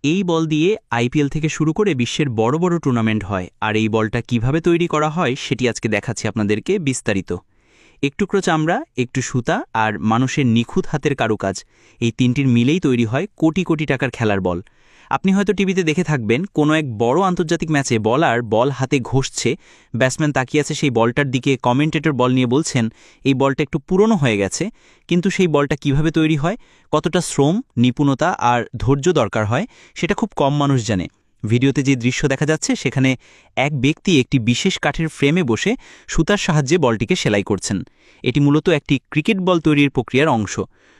এই বল দিয়ে আইপিএল থেকে শুরু করে বিশ্বের বড় বড় টুর্নামেন্ট হয়, আর এই বলটা কিভাবে তৈরি করা হয় সেটি আজকে দেখাচ্ছি আপনাদেরকে বিস্তারিত। একটুকরো চামড়া, একটু সুতা আর মানুষের নিখুঁত হাতের কারুকাজ, এই তিনটির মিলেই তৈরি হয় কোটি কোটি টাকার খেলার বল। আপনি হয়তো টিভিতে দেখে থাকবেন কোনো এক বড় আন্তর্জাতিক ম্যাচে বলার বল হাতে ঘষছে, ব্যাটসম্যান তাকিয়ে আছে সেই বলটার দিকে, কমেন্টেটর বল নিয়ে বলছেন এই বলটা একটু পুরনো হয়ে গেছে। কিন্তু সেই বলটা কিভাবে তৈরি হয়, কতটা শ্রম, নিপুণতা আর ধৈর্য দরকার হয় সেটা খুব কম মানুষ জানে। ভিডিওতে যে দৃশ্য দেখা যাচ্ছে সেখানে এক ব্যক্তি একটি বিশেষ কাঠের ফ্রেমে বসে সুতার সাহায্যে বলটিকে সেলাই করছেন। এটি মূলত একটি ক্রিকেট বল তৈরির প্রক্রিয়ার অংশ।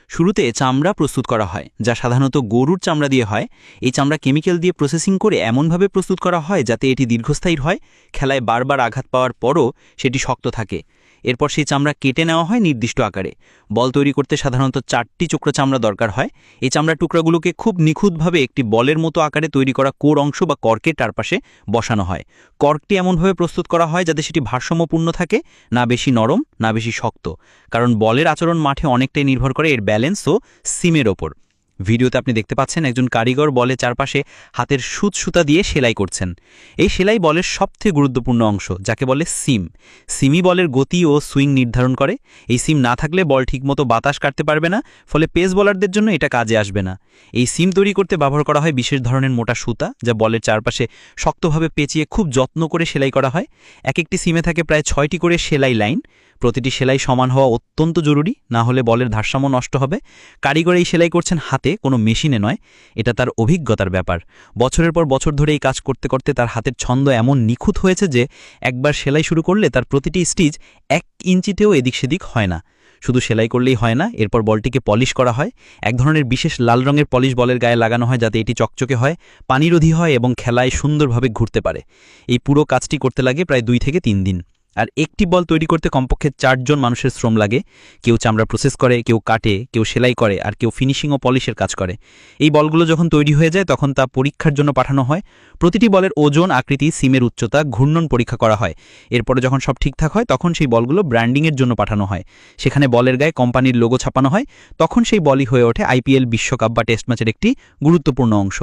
শুরুতে চামড়া প্রস্তুত করা হয়, যা সাধারণত গরুর চামড়া দিয়ে হয়। এই চামড়া কেমিক্যাল দিয়ে প্রসেসিং করে এমনভাবে প্রস্তুত করা হয় যাতে এটি দীর্ঘস্থায়ী হয়, খেলায় বারবার আঘাত পাওয়ার পরও সেটি শক্ত থাকে। এরপর সেই চামড়া কেটে নেওয়া হয় নির্দিষ্ট আকারে। বল তৈরি করতে সাধারণত 4টি টুকরো চামড়া দরকার হয়। এই চামড়ার টুকরাগুলোকে খুব নিখুঁতভাবে একটি বলের মতো আকারে তৈরি করা কোর অংশ বা কর্কের চারপাশে বসানো হয়। কর্কটি এমনভাবে প্রস্তুত করা হয় যাতে সেটি ভারসাম্যপূর্ণ থাকে, না বেশি নরম না বেশি শক্ত, কারণ বলের আচরণ মাঠে অনেকটাই নির্ভর করে এর ব্যালেন্স ও সিমের ওপর। ভিডিওতে আপনি দেখতে পাচ্ছেন একজন কারিগর বলের চারপাশে হাতের সুতা দিয়ে সেলাই করছেন। এই সেলাই বলের সবথেকে গুরুত্বপূর্ণ অংশ, যাকে বলে সিম। সিমই বলের গতি ও সুইং নির্ধারণ করে। এই সিম না থাকলে বল ঠিকমতো বাতাস কাটতে পারবে না, ফলে পেস বোলারদের জন্য এটা কাজে আসবে না। এই সিম তৈরি করতে ব্যবহার করা হয় বিশেষ ধরনের মোটা সুতা, যা বলের চারপাশে শক্তভাবে পেঁচিয়ে খুব যত্ন করে সেলাই করা হয়। এক একটি সিমে থাকে প্রায় 6টি করে সেলাই লাইন। প্রতিটি সেলাই সমান হওয়া অত্যন্ত জরুরি, না হলে বলের ভারসাম্য নষ্ট হবে। কারিগর এই সেলাই করছেন হাতে, কোনো মেশিনে নয়। এটা তার অভিজ্ঞতার ব্যাপার। বছরের পর বছর ধরে এই কাজ করতে করতে তার হাতের ছন্দ এমন নিখুঁত হয়েছে যে একবার সেলাই শুরু করলে তার প্রতিটি স্টিচ 1 ইঞ্চিতেও এদিক সেদিক হয় না। শুধু সেলাই করলেই হয় না, এরপর বলটিকে পলিশ করা হয়। এক ধরনের বিশেষ লাল রঙের পলিশ বলের গায়ে লাগানো হয় যাতে এটি চকচকে হয়, পানিরোধী হয় এবং খেলায় সুন্দরভাবে ঘুরতে পারে। এই পুরো কাজটি করতে লাগে প্রায় 2 থেকে 3 দিন। আর একটি বল তৈরি করতে কমপক্ষে 4 জন মানুষের শ্রম লাগে। কেউ চামড়া প্রসেস করে, কেউ কাটে, কেউ সেলাই করে, আর কেউ ফিনিশিং ও পলিশের কাজ করে। এই বলগুলো যখন তৈরি হয়ে যায় তখন তা পরীক্ষার জন্য পাঠানো হয়। প্রতিটি বলের ওজন, আকৃতি, সিমের উচ্চতা, ঘূর্ণন পরীক্ষা করা হয়। এরপরে যখন সব ঠিকঠাক হয় তখন সেই বলগুলো ব্র্যান্ডিংয়ের জন্য পাঠানো হয়। সেখানে বলের গায়ে কোম্পানির লোগো ছাপানো হয়। তখন সেই বলই হয়ে ওঠে আইপিএল, বিশ্বকাপ বা টেস্ট ম্যাচের একটি গুরুত্বপূর্ণ অংশ।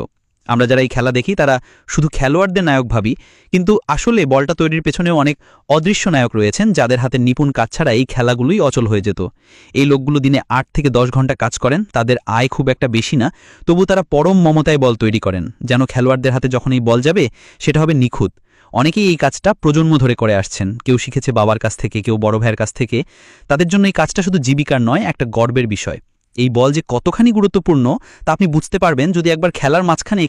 আমরা যারা এই খেলা দেখি তারা শুধু খেলোয়াড়দের নায়ক ভাবি, কিন্তু আসলে বলটা তৈরির পেছনেও অনেক অদৃশ্য নায়ক রয়েছেন, যাদের হাতে নিপুণ কাজ ছাড়া এই খেলাগুলোই অচল হয়ে যেত। এই লোকগুলো দিনে 8 থেকে 10 ঘন্টা কাজ করেন। তাদের আয় খুব একটা বেশি না, তবু তারা পরম মমতায় বল তৈরি করেন, যেন খেলোয়াড়দের হাতে যখন এই বল যাবে সেটা হবে নিখুঁত। অনেকেই এই কাজটা প্রজন্ম ধরে করে আসছেন। কেউ শিখেছে বাবার কাছ থেকে, কেউ বড় ভাইয়ের কাছ থেকে। তাদের জন্য এই কাজটা শুধু জীবিকার নয়, একটা গর্বের বিষয়। এই বল যে কতখানি গুরুত্বপূর্ণ তা আপনি বুঝতে পারবেন যদি একবার খেলার মাঝখানে